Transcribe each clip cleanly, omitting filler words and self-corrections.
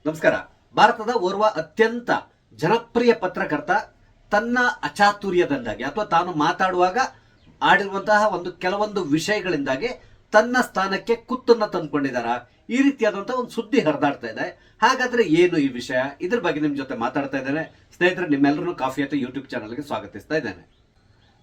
ನಮಸ್ಕಾರ. ಭಾರತದ ಓರ್ವ ಅತ್ಯಂತ ಜನಪ್ರಿಯ ಪತ್ರಕರ್ತ ತನ್ನ ಅಚಾತುರ್ಯದಿಂದಾಗಿ ಅಥವಾ ತಾನು ಮಾತಾಡುವಾಗ ಆಡಿರುವಂತಹ ಕೆಲವೊಂದು ವಿಷಯಗಳಿಂದಾಗಿ ತನ್ನ ಸ್ಥಾನಕ್ಕೆ ಕುತ್ತನ್ನ ತಂದುಕೊಂಡಿದ್ದಾರ, ಈ ರೀತಿಯಾದಂತಹ ಒಂದು ಸುದ್ದಿ ಹರಿದಾಡ್ತಾ ಇದೆ. ಹಾಗಾದ್ರೆ ಏನು ಈ ವಿಷಯ? ಇದ್ರ ಬಗ್ಗೆ ನಿಮ್ ಜೊತೆ ಮಾತಾಡ್ತಾ ಇದ್ದೇನೆ. ಸ್ನೇಹಿತರೆ, ನಿಮ್ಮೆಲ್ಲರೂ ಕಾಫಿ ಅಥವಾ ಯೂಟ್ಯೂಬ್ ಚಾನಲ್ಗೆ ಸ್ವಾಗತಿಸ್ತಾ ಇದ್ದೇನೆ.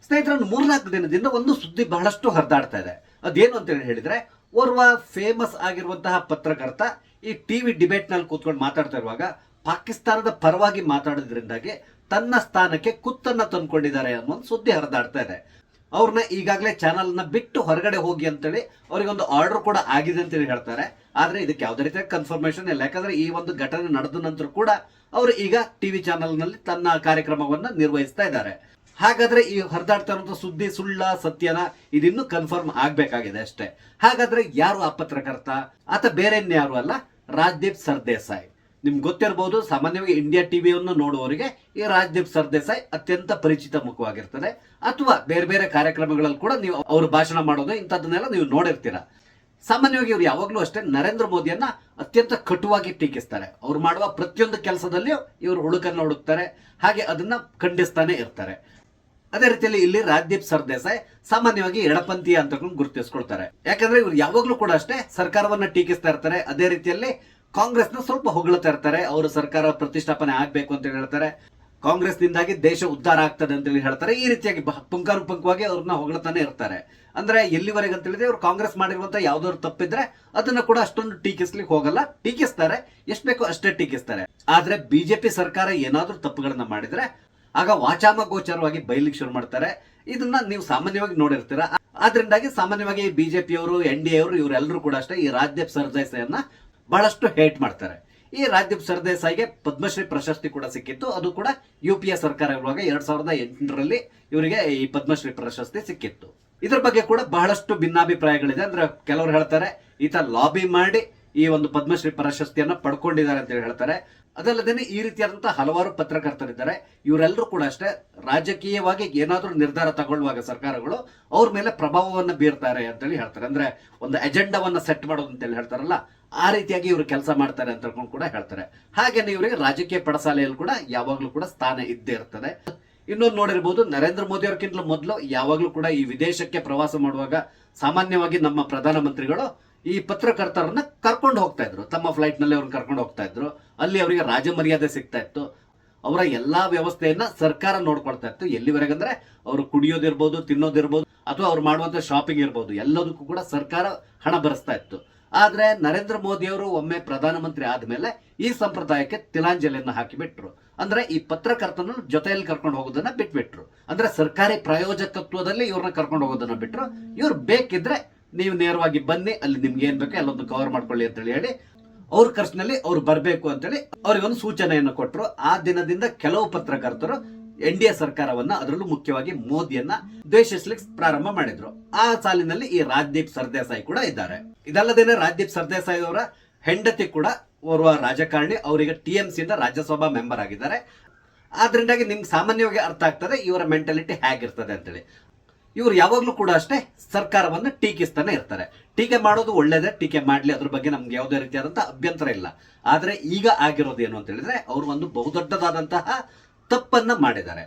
ಸ್ನೇಹಿತರೆ, 3-4 ದಿನದಿಂದ ಒಂದು ಸುದ್ದಿ ಬಹಳಷ್ಟು ಹರಿದಾಡ್ತಾ ಇದೆ. ಅದೇನು ಅಂತ ಹೇಳಿದ್ರೆ, ಓರ್ವ ಫೇಮಸ್ ಆಗಿರುವಂತಹ ಪತ್ರಕರ್ತ ಈ ಟಿವಿ ಡಿಬೇಟ್ ನಲ್ಲಿ ಕೂತ್ಕೊಂಡು ಮಾತಾಡ್ತಾ ಇರುವಾಗ ಪಾಕಿಸ್ತಾನದ ಪರವಾಗಿ ಮಾತಾಡೋದ್ರಿಂದಾಗಿ ತನ್ನ ಸ್ಥಾನಕ್ಕೆ ಕುತ್ತನ್ನ ತಂದ್ಕೊಂಡಿದ್ದಾರೆ ಅನ್ನೋ ಒಂದು ಸುದ್ದಿ ಹರಿದಾಡ್ತಾ ಇದೆ. ಅವ್ರನ್ನ ಈಗಾಗಲೇ ಚಾನಲ್ ನ ಬಿಟ್ಟು ಹೊರಗಡೆ ಹೋಗಿ ಅಂತೇಳಿ ಅವರಿಗೊಂದು ಆರ್ಡರ್ ಕೂಡ ಆಗಿದೆ ಅಂತೇಳಿ ಹೇಳ್ತಾರೆ. ಆದ್ರೆ ಇದಕ್ಕೆ ಯಾವುದೇ ರೀತಿಯ ಕನ್ಫರ್ಮೇಶನ್ ಇಲ್ಲ. ಯಾಕಂದ್ರೆ ಈ ಒಂದು ಘಟನೆ ನಡೆದ ನಂತರ ಕೂಡ ಅವರು ಈಗ ಟಿವಿ ಚಾನಲ್ ನಲ್ಲಿ ತನ್ನ ಕಾರ್ಯಕ್ರಮವನ್ನ ನಿರ್ವಹಿಸ್ತಾ ಇದ್ದಾರೆ. ಹಾಗಾದ್ರೆ ಈ ಹರಿದಾಡ್ತಾ ಇರುವಂತಹ ಸುದ್ದಿ ಸುಳ್ಳ ಸತ್ಯನ ಇದಿನ್ನೂ ಕನ್ಫರ್ಮ್ ಆಗ್ಬೇಕಾಗಿದೆ ಅಷ್ಟೇ. ಹಾಗಾದ್ರೆ ಯಾರು ಆ ಪತ್ರಕರ್ತ? ಆತ ಬೇರೆ ಯಾರು ಅಲ್ಲ, ರಾಜ್ದೀಪ್ ಸರ್ದೇಸಾಯಿ. ನಿಮ್ಗೆ ಗೊತ್ತಿರಬಹುದು, ಸಾಮಾನ್ಯವಾಗಿ ಇಂಡಿಯಾ ಟಿವಿಯನ್ನು ನೋಡುವವರಿಗೆ ಈ ರಾಜ್ದೀಪ್ ಸರ್ದೇಸಾಯಿ ಅತ್ಯಂತ ಪರಿಚಿತ ಮುಖವಾಗಿರ್ತದೆ. ಅಥವಾ ಬೇರೆ ಬೇರೆ ಕಾರ್ಯಕ್ರಮಗಳಲ್ಲಿ ಕೂಡ ನೀವು ಅವರು ಭಾಷಣ ಮಾಡೋದು ಇಂಥದ್ದನ್ನೆಲ್ಲ ನೀವು ನೋಡಿರ್ತೀರ. ಸಾಮಾನ್ಯವಾಗಿ ಇವರು ಯಾವಾಗಲೂ ಅಷ್ಟೇ ನರೇಂದ್ರ ಮೋದಿಯನ್ನ ಅತ್ಯಂತ ಕಟುವಾಗಿ ಟೀಕಿಸ್ತಾರೆ. ಅವ್ರು ಮಾಡುವ ಪ್ರತಿಯೊಂದು ಕೆಲಸದಲ್ಲಿಯೂ ಇವರು ಹುಡುಕನ್ನು ಹುಡುಕ್ತಾರೆ, ಹಾಗೆ ಅದನ್ನ ಖಂಡಿಸ್ತಾನೆ ಇರ್ತಾರೆ. ಅದೇ ರೀತಿಯಲ್ಲಿ ಇಲ್ಲಿ ರಾಜ್ದೀಪ್ ಸರ್ದೇಸಾಯಿ ಸಾಮಾನ್ಯವಾಗಿ ಎಡಪಂಥೀಯ ಅಂತ ಗುರುತಿಸ್ಕೊಳ್ತಾರೆ. ಯಾಕಂದ್ರೆ ಇವರು ಯಾವಾಗ್ಲೂ ಕೂಡ ಅಷ್ಟೇ ಸರ್ಕಾರವನ್ನ ಟೀಕಿಸ್ತಾ ಇರ್ತಾರೆ. ಅದೇ ರೀತಿಯಲ್ಲಿ ಕಾಂಗ್ರೆಸ್ನ ಸ್ವಲ್ಪ ಹೊಗಳ್ತಾ ಇರ್ತಾರೆ. ಅವರು ಸರ್ಕಾರ ಪ್ರತಿಷ್ಠಾಪನೆ ಆಗ್ಬೇಕು ಅಂತ ಹೇಳ್ತಾರೆ. ಕಾಂಗ್ರೆಸ್ ನಿಂದಾಗಿ ದೇಶ ಉದ್ಧಾರ ಆಗ್ತದೆ ಅಂತ ಹೇಳ್ತಾರೆ. ಈ ರೀತಿಯಾಗಿ ಪುಂಖಾನುಪುಂಖವಾಗಿ ಅವ್ರನ್ನ ಹೊಗಳ್ತಾನೆ ಇರ್ತಾರೆ. ಅಂದ್ರೆ ಎಲ್ಲಿವರೆಗೆ ಅಂತ ಹೇಳಿದ್ರೆ, ಇವರು ಕಾಂಗ್ರೆಸ್ ಮಾಡಿರುವಂತ ಯಾವ್ದಾದ್ರು ತಪ್ಪಿದ್ರೆ ಅದನ್ನ ಕೂಡ ಅಷ್ಟೊಂದು ಟೀಕಿಸ್ಲಿಕ್ಕೆ ಹೋಗಲ್ಲ. ಟೀಕಿಸ್ತಾರೆ, ಎಷ್ಟು ಬೇಕೋ ಅಷ್ಟೇ ಟೀಕಿಸ್ತಾರೆ. ಆದ್ರೆ ಬಿಜೆಪಿ ಸರ್ಕಾರ ಏನಾದ್ರೂ ತಪ್ಪುಗಳನ್ನ ಮಾಡಿದ್ರೆ ಆಗ ವಾಚಾಮ ಗೋಚರವಾಗಿ ಬೈಲಿಕ್ಕೆ ಶುರು ಮಾಡ್ತಾರೆ. ಇದನ್ನ ನೀವು ಸಾಮಾನ್ಯವಾಗಿ ನೋಡಿರ್ತೀರ. ಆದ್ರಿಂದಾಗಿ ಸಾಮಾನ್ಯವಾಗಿ ಬಿಜೆಪಿಯವರು, NDA ಅವರು, ಇವರೆಲ್ಲರೂ ಕೂಡ ಅಷ್ಟೇ ಈ ರಾಜ್ದೀಪ್ ಸರ್ದೇಸಾಯಿಯನ್ನ ಬಹಳಷ್ಟು ಹೇಟ್ ಮಾಡ್ತಾರೆ. ಈ ರಾಜ್ದೀಪ್ ಸರ್ದೇಸಾಯಿಗೆ ಪದ್ಮಶ್ರೀ ಪ್ರಶಸ್ತಿ ಕೂಡ ಸಿಕ್ಕಿತ್ತು. ಅದು ಕೂಡ UPA ಸರ್ಕಾರ ಇರುವಾಗ 2008ರಲ್ಲಿ ಇವರಿಗೆ ಈ ಪದ್ಮಶ್ರೀ ಪ್ರಶಸ್ತಿ ಸಿಕ್ಕಿತ್ತು. ಇದ್ರ ಬಗ್ಗೆ ಕೂಡ ಬಹಳಷ್ಟು ಭಿನ್ನಾಭಿಪ್ರಾಯಗಳಿದೆ. ಅಂದ್ರೆ ಕೆಲವರು ಹೇಳ್ತಾರೆ ಈತ ಲಾಬಿ ಮಾಡಿ ಈ ಒಂದು ಪದ್ಮಶ್ರೀ ಪ್ರಶಸ್ತಿಯನ್ನ ಪಡ್ಕೊಂಡಿದ್ದಾರೆ ಅಂತ ಹೇಳ್ತಾರೆ. ಅದಲ್ಲದೇನೆ ಈ ರೀತಿಯಾದಂತಹ ಹಲವಾರು ಪತ್ರಕರ್ತರಿದ್ದಾರೆ. ಇವರೆಲ್ಲರೂ ಕೂಡ ಅಷ್ಟೇ ರಾಜಕೀಯವಾಗಿ ಏನಾದ್ರೂ ನಿರ್ಧಾರ ತಗೊಳ್ಳುವಾಗ ಸರ್ಕಾರಗಳು ಅವ್ರ ಮೇಲೆ ಪ್ರಭಾವವನ್ನ ಬೀರ್ತಾರೆ ಅಂತೇಳಿ ಹೇಳ್ತಾರೆ. ಅಂದ್ರೆ ಒಂದು ಅಜೆಂಡಾವನ್ನ ಸೆಟ್ ಮಾಡೋದು ಅಂತೇಳಿ ಹೇಳ್ತಾರಲ್ಲ, ಆ ರೀತಿಯಾಗಿ ಇವರು ಕೆಲಸ ಮಾಡ್ತಾರೆ ಅಂತ ಕೂಡ ಹೇಳ್ತಾರೆ. ಹಾಗೇನೆ ಇವರಿಗೆ ರಾಜಕೀಯ ಪಡಸಾಲೆಯಲ್ಲಿ ಕೂಡ ಯಾವಾಗ್ಲೂ ಕೂಡ ಸ್ಥಾನ ಇದ್ದೇ ಇರ್ತದೆ. ಇನ್ನೊಂದು ನೋಡಿರ್ಬೋದು, ನರೇಂದ್ರ ಮೋದಿ ಅವ್ರಕ್ಕಿಂತಲೂ ಮೊದಲು ಯಾವಾಗ್ಲೂ ಕೂಡ ಈ ವಿದೇಶಕ್ಕೆ ಪ್ರವಾಸ ಮಾಡುವಾಗ ಸಾಮಾನ್ಯವಾಗಿ ನಮ್ಮ ಪ್ರಧಾನಮಂತ್ರಿಗಳು ಈ ಪತ್ರಕರ್ತರನ್ನ ಕರ್ಕೊಂಡು ಹೋಗ್ತಾ ಇದ್ರು. ತಮ್ಮ ಫ್ಲೈಟ್ ನಲ್ಲಿ ಅವ್ರನ್ನ ಕರ್ಕೊಂಡು ಹೋಗ್ತಾ ಇದ್ರು. ಅಲ್ಲಿ ಅವರಿಗೆ ರಾಜ ಮರ್ಯಾದೆ ಸಿಗ್ತಾ ಇತ್ತು. ಅವರ ಎಲ್ಲಾ ವ್ಯವಸ್ಥೆಯನ್ನ ಸರ್ಕಾರ ನೋಡ್ಕೊಳ್ತಾ ಇತ್ತು. ಎಲ್ಲಿವರೆಗಂದ್ರೆ ಅವರು ಕುಡಿಯೋದಿರ್ಬೋದು, ತಿನ್ನೋದಿರ್ಬೋದು, ಅಥವಾ ಅವ್ರು ಮಾಡುವಂತ ಶಾಪಿಂಗ್ ಇರ್ಬೋದು, ಎಲ್ಲದಕ್ಕೂ ಕೂಡ ಸರ್ಕಾರ ಹಣ ಭರಿಸ್ತಾ ಇತ್ತು. ಆದ್ರೆ ನರೇಂದ್ರ ಮೋದಿ ಅವರು ಒಮ್ಮೆ ಪ್ರಧಾನಮಂತ್ರಿ ಆದ್ಮೇಲೆ ಈ ಸಂಪ್ರದಾಯಕ್ಕೆ ತಿಲಾಂಜಲಿಯನ್ನು ಹಾಕಿಬಿಟ್ರು. ಅಂದ್ರೆ ಈ ಪತ್ರಕರ್ತನ ಜೊತೆಯಲ್ಲಿ ಕರ್ಕೊಂಡು ಹೋಗೋದನ್ನ ಬಿಟ್ಬಿಟ್ರು. ಅಂದ್ರೆ ಸರ್ಕಾರಿ ಪ್ರಾಯೋಜಕತ್ವದಲ್ಲಿ ಇವ್ರನ್ನ ಕರ್ಕೊಂಡು ಹೋಗೋದನ್ನ ಬಿಟ್ರು. ಇವ್ರು ಬೇಕಿದ್ರೆ ನೀವು ನೇರವಾಗಿ ಬನ್ನಿ, ಅಲ್ಲಿ ನಿಮ್ಗೆ ಏನ್ ಬೇಕೋ ಎಲ್ಲೊಂದು ಕವರ್ ಮಾಡ್ಕೊಳ್ಳಿ ಅಂತ ಹೇಳಿ ಅವ್ರ ಖರ್ಚಿನಲ್ಲಿ ಅವ್ರು ಬರ್ಬೇಕು ಅಂತೇಳಿ ಅವ್ರಿಗೊಂದು ಸೂಚನೆಯನ್ನು ಕೊಟ್ಟರು. ಆ ದಿನದಿಂದ ಕೆಲವು ಪತ್ರಕರ್ತರು NDA ಸರ್ಕಾರವನ್ನ, ಅದರಲ್ಲೂ ಮುಖ್ಯವಾಗಿ ಮೋದಿಯನ್ನ ದ್ವೇಷಿಸ್ಲಿಕ್ಕೆ ಪ್ರಾರಂಭ ಮಾಡಿದ್ರು. ಆ ಸಾಲಿನಲ್ಲಿ ಈ ರಾಜ್ದೀಪ್ ಸರ್ದೇಸಾಯಿ ಕೂಡ ಇದ್ದಾರೆ. ಇದಲ್ಲದೇನೆ ರಾಜ್ದೀಪ್ ಸರ್ದೇಸಾಯಿ ಅವರ ಹೆಂಡತಿ ಕೂಡ ಓರ್ವ ರಾಜಕಾರಣಿ. ಅವರಿಗೆ TMC ಇಂದ ರಾಜ್ಯಸಭಾ ಮೆಂಬರ್ ಆಗಿದ್ದಾರೆ. ಆದ್ರಿಂದಾಗಿ ನಿಮ್ಗೆ ಸಾಮಾನ್ಯವಾಗಿ ಅರ್ಥ ಆಗ್ತದೆ ಇವರ ಮೆಂಟಾಲಿಟಿ ಹೇಗಿರ್ತದೆ ಅಂತೇಳಿ. ಇವರು ಯಾವಾಗ್ಲೂ ಕೂಡ ಅಷ್ಟೇ ಸರ್ಕಾರವನ್ನ ಟೀಕಿಸ್ತಾನೆ ಇರ್ತಾರೆ. ಟೀಕೆ ಮಾಡೋದು ಒಳ್ಳೇದೇ, ಟೀಕೆ ಮಾಡ್ಲಿ, ಅದ್ರ ಬಗ್ಗೆ ನಮ್ಗೆ ಯಾವುದೇ ರೀತಿಯಾದಂತಹ ಅಭ್ಯಂತರ ಇಲ್ಲ. ಆದ್ರೆ ಈಗ ಆಗಿರೋದು ಏನು ಅಂತ ಹೇಳಿದ್ರೆ, ಅವರು ಒಂದು ಬಹುದೊಡ್ಡದಾದಂತಹ ತಪ್ಪನ್ನ ಮಾಡಿದ್ದಾರೆ.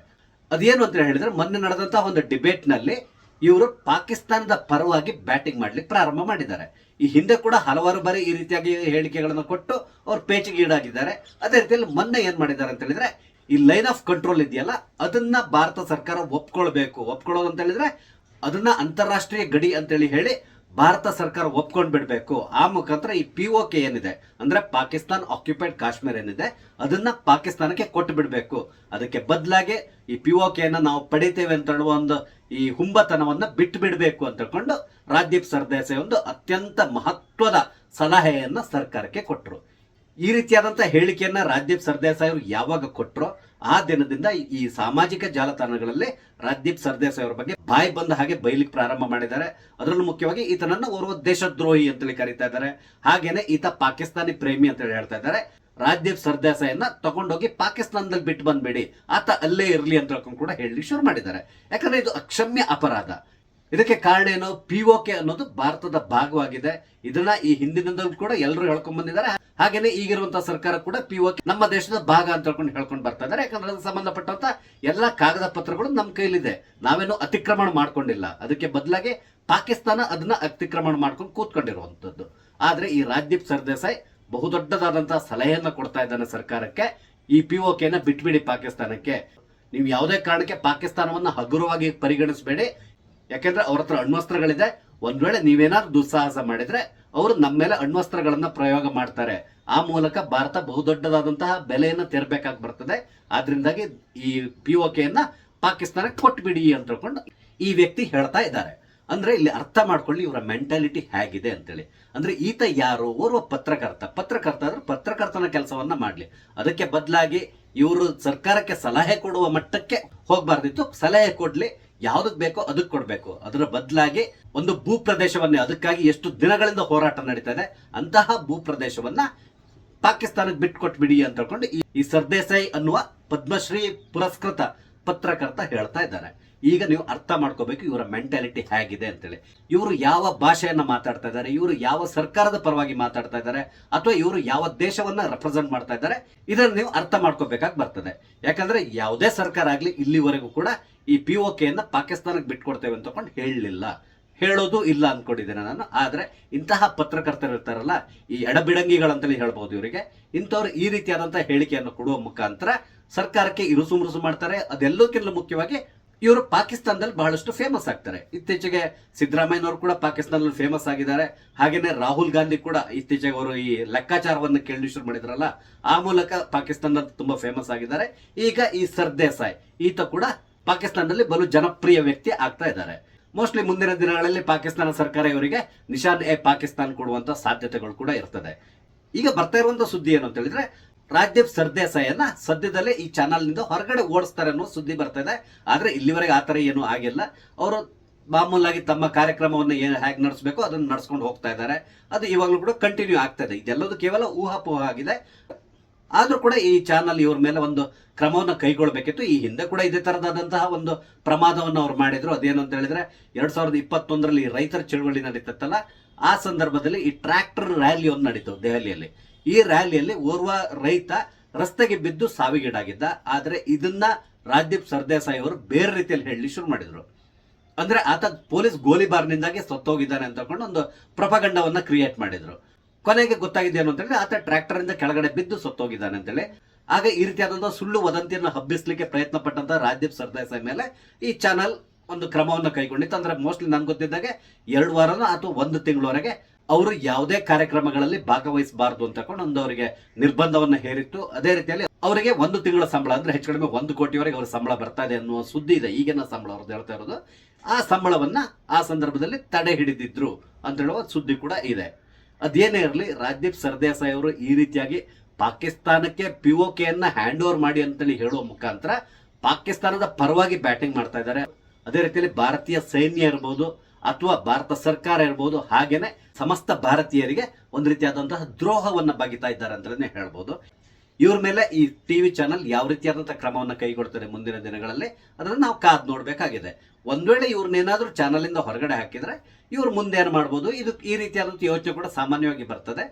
ಅದೇನು ಅಂತ ಹೇಳಿದ್ರೆ, ಮೊನ್ನೆ ನಡೆದಂತಹ ಒಂದು ಡಿಬೇಟ್ ನಲ್ಲಿ ಇವರು ಪಾಕಿಸ್ತಾನದ ಪರವಾಗಿ ಬ್ಯಾಟಿಂಗ್ ಮಾಡ್ಲಿಕ್ಕೆ ಪ್ರಾರಂಭ ಮಾಡಿದ್ದಾರೆ. ಈ ಹಿಂದೆ ಕೂಡ ಹಲವಾರು ಬಾರಿ ಈ ರೀತಿಯಾಗಿ ಹೇಳಿಕೆಗಳನ್ನು ಕೊಟ್ಟು ಅವ್ರು ಪೇಚಿಗೆ ಈಡಾಗಿದ್ದಾರೆ. ಅದೇ ರೀತಿಯಲ್ಲಿ ಮೊನ್ನೆ ಏನ್ ಮಾಡಿದ್ದಾರೆ ಅಂತ ಹೇಳಿದ್ರೆ, ಈ ಲೈನ್ ಆಫ್ ಕಂಟ್ರೋಲ್ ಇದೆಯಲ್ಲ, ಅದನ್ನ ಭಾರತ ಸರ್ಕಾರ ಒಪ್ಕೊಳ್ಬೇಕು. ಒಪ್ಕೊಳ್ಳೋದು ಅಂತ ಹೇಳಿದ್ರೆ ಅದನ್ನ ಅಂತಾರಾಷ್ಟ್ರೀಯ ಗಡಿ ಅಂತೇಳಿ ಹೇಳಿ ಭಾರತ ಸರ್ಕಾರ ಒಪ್ಕೊಂಡ್ ಬಿಡ್ಬೇಕು. ಆ ಮುಖಾಂತರ ಈ POK ಏನಿದೆ, ಅಂದ್ರೆ ಪಾಕಿಸ್ತಾನ್ ಆಕ್ಯುಪೈಡ್ ಕಾಶ್ಮೀರ್ ಏನಿದೆ, ಅದನ್ನ ಪಾಕಿಸ್ತಾನಕ್ಕೆ ಕೊಟ್ಟು ಬಿಡ್ಬೇಕು. ಅದಕ್ಕೆ ಬದಲಾಗಿ ಈ POK ನಾವು ಪಡಿತೇವೆ ಅಂತ ಹೇಳುವ ಒಂದು ಈ ಹುಂಬತನವನ್ನ ಬಿಟ್ಟು ಬಿಡ್ಬೇಕು ಅಂತ ಹೇಳ್ಕೊಂಡು ರಾಜ್ದೀಪ್ ಸರ್ದೇಸಾಯಿ ಒಂದು ಅತ್ಯಂತ ಮಹತ್ವದ ಸಲಹೆಯನ್ನ ಸರ್ಕಾರಕ್ಕೆ ಕೊಟ್ಟರು. ಈ ರೀತಿಯಾದಂತಹ ಹೇಳಿಕೆಯನ್ನ ರಾಜ್ದೀಪ್ ಸರ್ದೇಸಾಯಿ ಅವರು ಯಾವಾಗ ಕೊಟ್ಟರೋ ಆ ದಿನದಿಂದ ಈ ಸಾಮಾಜಿಕ ಜಾಲತಾಣಗಳಲ್ಲಿ ರಾಜ್ದೀಪ್ ಸರ್ದೇಸಾಯಿ ಅವರ ಬಗ್ಗೆ ಬಾಯಿ ಬಂದ ಹಾಗೆ ಬೈಲಿಕ್ಕೆ ಪ್ರಾರಂಭ ಮಾಡಿದ್ದಾರೆ. ಅದರಲ್ಲೂ ಮುಖ್ಯವಾಗಿ ಈತನನ್ನ ಓರ್ವ ದೇಶದ್ರೋಹಿ ಅಂತೇಳಿ ಕರೀತಾ ಇದ್ದಾರೆ. ಹಾಗೇನೆ ಈತ ಪಾಕಿಸ್ತಾನಿ ಪ್ರೇಮಿ ಅಂತೇಳಿ ಹೇಳ್ತಾ ಇದ್ದಾರೆ. ರಾಜ್ದೀಪ್ ಸರ್ದೇಸಾಯಿಯನ್ನ ತಗೊಂಡೋಗಿ ಪಾಕಿಸ್ತಾನದಲ್ಲಿ ಬಿಟ್ಟು ಬಂದ್ಬೇಡಿ, ಆತ ಅಲ್ಲೇ ಇರ್ಲಿ ಅಂತ ಕೂಡ ಹೇಳಿ ಶುರು ಮಾಡಿದ್ದಾರೆ. ಯಾಕಂದ್ರೆ ಇದು ಅಕ್ಷಮ್ಯ ಅಪರಾಧ. ಇದಕ್ಕೆ ಕಾರಣ ಏನು? POK ಅನ್ನೋದು ಭಾರತದ ಭಾಗವಾಗಿದೆ. ಇದನ್ನ ಈ ಹಿಂದಿನಿಂದಲೂ ಕೂಡ ಎಲ್ಲರೂ ಹೇಳ್ಕೊಂಡ್ ಬಂದಿದ್ದಾರೆ. ಹಾಗೇನೆ ಈಗಿರುವಂತಹ ಸರ್ಕಾರ ಕೂಡ POK ನಮ್ಮ ದೇಶದ ಭಾಗ ಅಂತ ಹೇಳ್ಕೊಂಡು ಬರ್ತಾ ಇದ್ದಾರೆ. ಯಾಕಂದ್ರೆ ಅದಕ್ಕೆ ಸಂಬಂಧಪಟ್ಟಂತ ಎಲ್ಲಾ ಕಾಗದ ಪತ್ರಗಳು ನಮ್ಮ ಕೈಲಿದೆ. ನಾವೇನು ಅತಿಕ್ರಮಣ ಮಾಡ್ಕೊಂಡಿಲ್ಲ. ಅದಕ್ಕೆ ಬದಲಾಗಿ ಪಾಕಿಸ್ತಾನ ಅದನ್ನ ಅತಿಕ್ರಮಣ ಮಾಡ್ಕೊಂಡು ಕೂತ್ಕೊಂಡಿರುವಂತದ್ದು. ಆದ್ರೆ ಈ ರಾಜ್ದೀಪ್ ಸರ್ದೇಸಾಯಿ ಬಹುದೊಡ್ಡದಾದಂತಹ ಸಲಹೆಯನ್ನ ಕೊಡ್ತಾ ಇದ್ದಾನೆ ಸರ್ಕಾರಕ್ಕೆ. ಈ POKನ ಬಿಟ್ಬಿಡಿ ಪಾಕಿಸ್ತಾನಕ್ಕೆ. ನೀವು ಯಾವುದೇ ಕಾರಣಕ್ಕೆ ಪಾಕಿಸ್ತಾನವನ್ನ ಹಗುರವಾಗಿ ಪರಿಗಣಿಸಬೇಡಿ. ಯಾಕೆಂದ್ರೆ ಅವ್ರ ಹತ್ರ ಅಣ್ವಸ್ತ್ರಗಳಿದೆ. ಒಂದ್ ವೇಳೆ ನೀವೇನಾದ್ರು ದುಸ್ಸಾಹಸ ಮಾಡಿದ್ರೆ ಅವರು ನಮ್ಮ ಮೇಲೆ ಅಣ್ವಸ್ತ್ರಗಳನ್ನ ಪ್ರಯೋಗ ಮಾಡ್ತಾರೆ. ಆ ಮೂಲಕ ಭಾರತ ಬಹುದೊಡ್ಡದಾದಂತಹ ಬೆಲೆಯನ್ನ ತೆರಬೇಕಾಗಿ ಬರ್ತದೆ. ಆದ್ರಿಂದಾಗಿ ಈ POKಯನ್ನ ಪಾಕಿಸ್ತಾನಕ್ಕೆ ಕೊಟ್ಬಿಡಿ ಅಂತ ಹೇಳ್ಕೊಂಡು ಈ ವ್ಯಕ್ತಿ ಹೇಳ್ತಾ ಇದ್ದಾರೆ. ಅಂದ್ರೆ ಇಲ್ಲಿ ಅರ್ಥ ಮಾಡ್ಕೊಳ್ಳಿ ಇವರ ಮೆಂಟಾಲಿಟಿ ಹೇಗಿದೆ ಅಂತೇಳಿ. ಅಂದ್ರೆ ಈತ ಯಾರು? ಓರ್ವ ಪತ್ರಕರ್ತ ಆದ್ರೆ ಪತ್ರಕರ್ತನ ಕೆಲಸವನ್ನ ಮಾಡ್ಲಿ. ಅದಕ್ಕೆ ಬದಲಾಗಿ ಇವರು ಸರ್ಕಾರಕ್ಕೆ ಸಲಹೆ ಕೊಡುವ ಮಟ್ಟಕ್ಕೆ ಹೋಗ್ಬಾರ್ದಿತ್ತು. ಸಲಹೆ ಕೊಡ್ಲಿ, ಯಾವ್ದಕ್ ಬೇಕೋ ಅದಕ್ಕೆ ಕೊಡ್ಬೇಕು. ಅದರ ಬದಲಾಗಿ ಒಂದು ಭೂ ಪ್ರದೇಶವನ್ನೇ, ಅದಕ್ಕಾಗಿ ಎಷ್ಟು ದಿನಗಳಿಂದ ಹೋರಾಟ ನಡೀತಾ ಇದೆ, ಅಂತಹ ಭೂ ಪ್ರದೇಶವನ್ನ ಪಾಕಿಸ್ತಾನಕ್ಕೆ ಬಿಟ್ಕೊಟ್ಬಿಡಿ ಅಂತ ಹೇಳ್ಕೊಂಡು ಈ ಸರ್ದೇಸಾಯಿ ಅನ್ನುವ ಪದ್ಮಶ್ರೀ ಪುರಸ್ಕೃತ ಪತ್ರಕರ್ತ ಹೇಳ್ತಾ ಇದ್ದಾರೆ. ಈಗ ನೀವು ಅರ್ಥ ಮಾಡ್ಕೋಬೇಕು ಇವರ ಮೆಂಟಾಲಿಟಿ ಹೇಗಿದೆ ಅಂತೇಳಿ. ಇವರು ಯಾವ ಭಾಷೆಯನ್ನ ಮಾತಾಡ್ತಾ ಇದ್ದಾರೆ, ಇವರು ಯಾವ ಸರ್ಕಾರದ ಪರವಾಗಿ ಮಾತಾಡ್ತಾ ಇದ್ದಾರೆ, ಅಥವಾ ಇವರು ಯಾವ ದೇಶವನ್ನ ರೆಪ್ರೆಸೆಂಟ್ ಮಾಡ್ತಾ ಇದ್ದಾರೆ, ಇದನ್ನು ನೀವು ಅರ್ಥ ಮಾಡ್ಕೋಬೇಕಾಗಿ ಬರ್ತದೆ. ಯಾಕಂದ್ರೆ ಯಾವುದೇ ಸರ್ಕಾರ ಆಗ್ಲಿ ಇಲ್ಲಿವರೆಗೂ ಕೂಡ ಈ POKಯನ್ನ ಪಾಕಿಸ್ತಾನಕ್ಕೆ ಬಿಟ್ಕೊಡ್ತೇವೆ ಅಂತ ಹೇಳಲಿಲ್ಲ, ಹೇಳೋದು ಇಲ್ಲ ಅನ್ಕೊಂಡಿದ್ದೇನೆ ನಾನು. ಆದ್ರೆ ಇಂತಹ ಪತ್ರಕರ್ತರು ಇರ್ತಾರಲ್ಲ, ಈ ಎಡಬಿಡಂಗಿಗಳಂತಲೇ ಹೇಳ್ಬಹುದು ಇವರಿಗೆ, ಇಂಥವ್ರು ಈ ರೀತಿಯಾದಂತಹ ಹೇಳಿಕೆಯನ್ನು ಕೊಡುವ ಮುಖಾಂತರ ಸರ್ಕಾರಕ್ಕೆ ಇರುಸುಮುರುಸು ಮಾಡ್ತಾರೆ. ಅದೆಲ್ಲಕ್ಕಿಂತ ಮುಖ್ಯವಾಗಿ ಇವರು ಪಾಕಿಸ್ತಾನದಲ್ಲಿ ಬಹಳಷ್ಟು ಫೇಮಸ್ ಆಗ್ತಾರೆ. ಇತ್ತೀಚೆಗೆ ಸಿದ್ದರಾಮಯ್ಯನವರು ಕೂಡ ಪಾಕಿಸ್ತಾನದಲ್ಲಿ ಫೇಮಸ್ ಆಗಿದ್ದಾರೆ. ಹಾಗೇನೆ ರಾಹುಲ್ ಗಾಂಧಿ ಕೂಡ ಇತ್ತೀಚೆಗೆ ಅವರು ಈ ಲೆಕ್ಕಾಚಾರವನ್ನು ಕೇಳಿ ಶುರು ಮಾಡಿದ್ರಲ್ಲ, ಆ ಮೂಲಕ ಪಾಕಿಸ್ತಾನದಲ್ಲಿ ತುಂಬಾ ಫೇಮಸ್ ಆಗಿದ್ದಾರೆ. ಈಗ ಈ ಸರ್ದೇಸಾಯಿ ಈತ ಕೂಡ ಪಾಕಿಸ್ತಾನದಲ್ಲಿ ಬಲು ಜನಪ್ರಿಯ ವ್ಯಕ್ತಿ ಆಗ್ತಾ ಇದ್ದಾರೆ. ಮೋಸ್ಟ್ಲಿ ಮುಂದಿನ ದಿನಗಳಲ್ಲಿ ಪಾಕಿಸ್ತಾನ ಸರ್ಕಾರ ಇವರಿಗೆ ನಿಶಾನ್-e-ಪಾಕಿಸ್ತಾನ್ ಕೊಡುವಂತ ಸಾಧ್ಯತೆಗಳು ಕೂಡ ಇರ್ತದೆ. ಈಗ ಬರ್ತಾ ಇರುವಂತ ಸುದ್ದಿ ಏನು ಅಂತ ಹೇಳಿದ್ರೆ, ರಾಜ್ದೀಪ್ ಸರ್ದೇಸಾಯಿಯನ್ನ ಸದ್ಯದಲ್ಲೇ ಈ ಚಾನಲ್ ನಿಂದ ಹೊರಗಡೆ ಓಡಿಸ್ತಾರೆ ಅನ್ನೋ ಸುದ್ದಿ ಬರ್ತಾ ಇದೆ. ಆದ್ರೆ ಇಲ್ಲಿವರೆಗೆ ಆತರ ಏನೂ ಆಗಿಲ್ಲ. ಅವರು ಮಾಮೂಲಾಗಿ ತಮ್ಮ ಕಾರ್ಯಕ್ರಮವನ್ನು ಹೇಗೆ ನಡೆಸಬೇಕು ಅದನ್ನ ನಡ್ಸ್ಕೊಂಡು ಹೋಗ್ತಾ ಇದ್ದಾರೆ. ಅದು ಇವಾಗಲೂ ಕೂಡ ಕಂಟಿನ್ಯೂ ಆಗ್ತಾ ಇದೆ. ಇದೆಲ್ಲದು ಕೇವಲ ಊಹಾಪೋಹ ಆಗಿದೆ. ಆದ್ರೂ ಕೂಡ ಈ ಚಾನಲ್ ಇವ್ರ ಮೇಲೆ ಒಂದು ಕ್ರಮವನ್ನು ಕೈಗೊಳ್ಳಬೇಕಿತ್ತು. ಈ ಹಿಂದೆ ಕೂಡ ಇದೇ ತರದಾದಂತಹ ಒಂದು ಪ್ರಮಾದವನ್ನು ಅವ್ರು ಮಾಡಿದ್ರು. ಅದೇನು ಅಂತ ಹೇಳಿದ್ರೆ 2021ರಲ್ಲಿ ರೈತರ ಚಳವಳಿ ನಡೀತತ್ತಲ್ಲ, ಆ ಸಂದರ್ಭದಲ್ಲಿ ಈ ಟ್ರ್ಯಾಕ್ಟರ್ ರ್ಯಾಲಿ ಒಂದು ನಡೀತು ದೆಹಲಿಯಲ್ಲಿ. ಈ ರ್ಯಾಲಿಯಲ್ಲಿ ಓರ್ವ ರೈತ ರಸ್ತೆಗೆ ಬಿದ್ದು ಸಾವಿಗೀಡಾಗಿದ್ದ. ಆದ್ರೆ ಇದನ್ನ ರಾಜ್ದೀಪ್ ಸರ್ದೇಸಾಯಿ ಅವರು ಬೇರೆ ರೀತಿಯಲ್ಲಿ ಹೇಳಿ ಶುರು ಮಾಡಿದ್ರು. ಅಂದ್ರೆ ಆತ ಪೊಲೀಸ್ ಗೋಲಿಬಾರ್ನಿಂದಾಗಿ ಸತ್ತೋಗಿದ್ದಾನೆ ಅಂತ ಹೇಳ್ಕೊಂಡು ಒಂದು ಪ್ರಪಗಂಡವನ್ನ ಕ್ರಿಯೇಟ್ ಮಾಡಿದ್ರು. ಕೊನೆಗೆ ಗೊತ್ತಾಗಿದ್ದೇನು ಅಂತ ಹೇಳಿದ್ರೆ ಆತ ಟ್ರ್ಯಾಕ್ಟರ್ ಇಂದ ಕೆಳಗಡೆ ಬಿದ್ದು ಸತ್ತೋಗಿದ್ದಾನೆ ಅಂತೇಳಿ. ಆಗ ಈ ರೀತಿಯಾದಂತಹ ಸುಳ್ಳು ವದಂತಿಯನ್ನು ಹಬ್ಬಿಸ್ಲಿಕ್ಕೆ ಪ್ರಯತ್ನ ಪಟ್ಟಂತ ರಾಜ್ದೀಪ್ ಸರ್ದೇಸಾಯಿ ಮೇಲೆ ಈ ಚಾನಲ್ ಒಂದು ಕ್ರಮವನ್ನು ಕೈಗೊಂಡಿತ್ತು. ಅಂದ್ರೆ ಮೋಸ್ಟ್ಲಿ ನನ್ಗೆ ಗೊತ್ತಿದ್ದಾಗೆ 2 ವಾರನೋ ಅಥವಾ 1 ತಿಂಗಳವರೆಗೆ ಅವರು ಯಾವುದೇ ಕಾರ್ಯಕ್ರಮಗಳಲ್ಲಿ ಭಾಗವಹಿಸಬಾರದು ಅಂತ ಒಂದು ಅವರಿಗೆ ನಿರ್ಬಂಧವನ್ನ ಹೇರಿತ್ತು. ಅದೇ ರೀತಿಯಲ್ಲಿ ಅವರಿಗೆ 1 ತಿಂಗಳ ಸಂಬಳ, ಅಂದ್ರೆ ಹೆಚ್ಚು ಕಡಿಮೆ 1 ಕೋಟಿವರೆಗೆ ಅವ್ರ ಸಂಬಳ ಬರ್ತಾ ಇದೆ ಅನ್ನುವ ಸುದ್ದಿ ಇದೆ. ಈಗಿನ ಸಂಬಳ ಅವ್ರದ್ದು ಹೇಳ್ತಾ ಇರೋದು. ಆ ಸಂಬಳವನ್ನ ಆ ಸಂದರ್ಭದಲ್ಲಿ ತಡೆ ಹಿಡಿದಿದ್ರು ಅಂತ ಹೇಳುವ ಸುದ್ದಿ ಕೂಡ ಇದೆ. ಅದೇನೇ ಇರಲಿ, ರಾಜ್ದೀಪ್ ಸರ್ದೇಸಾಯಿ ಅವರು ಈ ರೀತಿಯಾಗಿ ಪಾಕಿಸ್ತಾನಕ್ಕೆ POKಯನ್ನ ಹ್ಯಾಂಡ್ ಓವರ್ ಮಾಡಿ ಅಂತೇಳಿ ಹೇಳುವ ಮುಖಾಂತರ ಪಾಕಿಸ್ತಾನದ ಪರವಾಗಿ ಬ್ಯಾಟಿಂಗ್ ಮಾಡ್ತಾ ಇದ್ದಾರೆ. ಅದೇ ರೀತಿಯಲ್ಲಿ ಭಾರತೀಯ ಸೈನ್ಯ ಇರಬಹುದು ಅಥವಾ ಭಾರತ ಸರ್ಕಾರ ಇರಬಹುದು, ಹಾಗೇನೆ ಸಮಸ್ತ ಭಾರತೀಯರಿಗೆ ಒಂದು ರೀತಿಯಾದಂತಹ ದ್ರೋಹವನ್ನ ಬಗೆತಾ ಇದ್ದಾರೆ ಅಂತಲೇ ಹೇಳ್ಬೋದು. ಇವ್ರ ಮೇಲೆ ಈ ಟಿವಿ ಚಾನಲ್ ಯಾವ ರೀತಿಯಾದಂತಹ ಕ್ರಮವನ್ನ ಕೈಗೊಳ್ತಾರೆ ಮುಂದಿನ ದಿನಗಳಲ್ಲಿ ಅದನ್ನ ನಾವು ಕಾದ್ ನೋಡ್ಬೇಕಾಗಿದೆ. ಒಂದ್ ವೇಳೆ ಇವ್ರನ್ನೇನಾದ್ರೂ ಚಾನಲ್ ಇಂದ ಹೊರಗಡೆ ಹಾಕಿದ್ರೆ ಇವ್ರು ಮುಂದೆ ಏನ್ ಮಾಡ್ಬೋದು, ಇದು ಈ ರೀತಿಯಾದಂತಹ ಯೋಚನೆ ಕೂಡ ಸಾಮಾನ್ಯವಾಗಿ ಬರ್ತದೆ.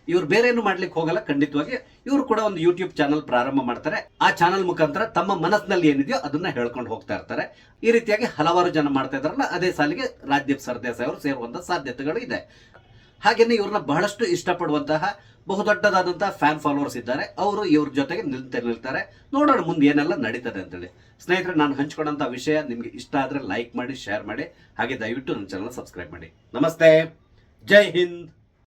ಇವ್ರು ಬೇರೆ ಏನು ಮಾಡ್ಲಿಕ್ಕೆ ಹೋಗಲ್ಲ. ಖಂಡಿತವಾಗಿ ಇವರು ಕೂಡ ಒಂದು ಯೂಟ್ಯೂಬ್ ಚಾನಲ್ ಪ್ರಾರಂಭ ಮಾಡ್ತಾರೆ. ಆ ಚಾನಲ್ ಮುಖಾಂತರ ತಮ್ಮ ಮನಸ್ಸಿನಲ್ಲಿ ಏನಿದೆಯೋ ಅದನ್ನ ಹೇಳ್ಕೊಂಡು ಹೋಗ್ತಾ ಇರ್ತಾರೆ. ಈ ರೀತಿಯಾಗಿ ಹಲವಾರು ಜನ ಮಾಡ್ತಾ ಇದಾರಲ್ಲ, ಅದೇ ಸಾಲಿಗೆ ರಾಜ್ದೀಪ್ ಸರ್ದೇಸಾಯಿ ಅವರು ಸೇರುವಂತಹ ಸಾಧ್ಯತೆಗಳು ಇದೆ. ಹಾಗೇನೆ ಇವ್ರನ್ನ ಬಹಳಷ್ಟು ಇಷ್ಟಪಡುವಂತಹ ಬಹುದೊಡ್ಡದಾದಂತಹ ಫ್ಯಾನ್ ಫಾಲೋವರ್ಸ್ ಇದ್ದಾರೆ. ಅವರು ಇವ್ರ ಜೊತೆಗೆ ನಿಲ್ತಾರೆ. ನೋಡೋಣ ಮುಂದೆ ಏನೆಲ್ಲ ನಡೀತದೆ ಅಂತೇಳಿ. ಸ್ನೇಹಿತರೆ, ನಾನು ಹಂಚ್ಕೊಂಡಂತ ವಿಷಯ ನಿಮ್ಗೆ ಇಷ್ಟ ಆದ್ರೆ ಲೈಕ್ ಮಾಡಿ, ಶೇರ್ ಮಾಡಿ, ಹಾಗೆ ದಯವಿಟ್ಟು ನನ್ನ ಚಾನಲ್ ಸಬ್ಸ್ಕ್ರೈಬ್ ಮಾಡಿ. ನಮಸ್ತೆ, ಜೈ ಹಿಂದ್.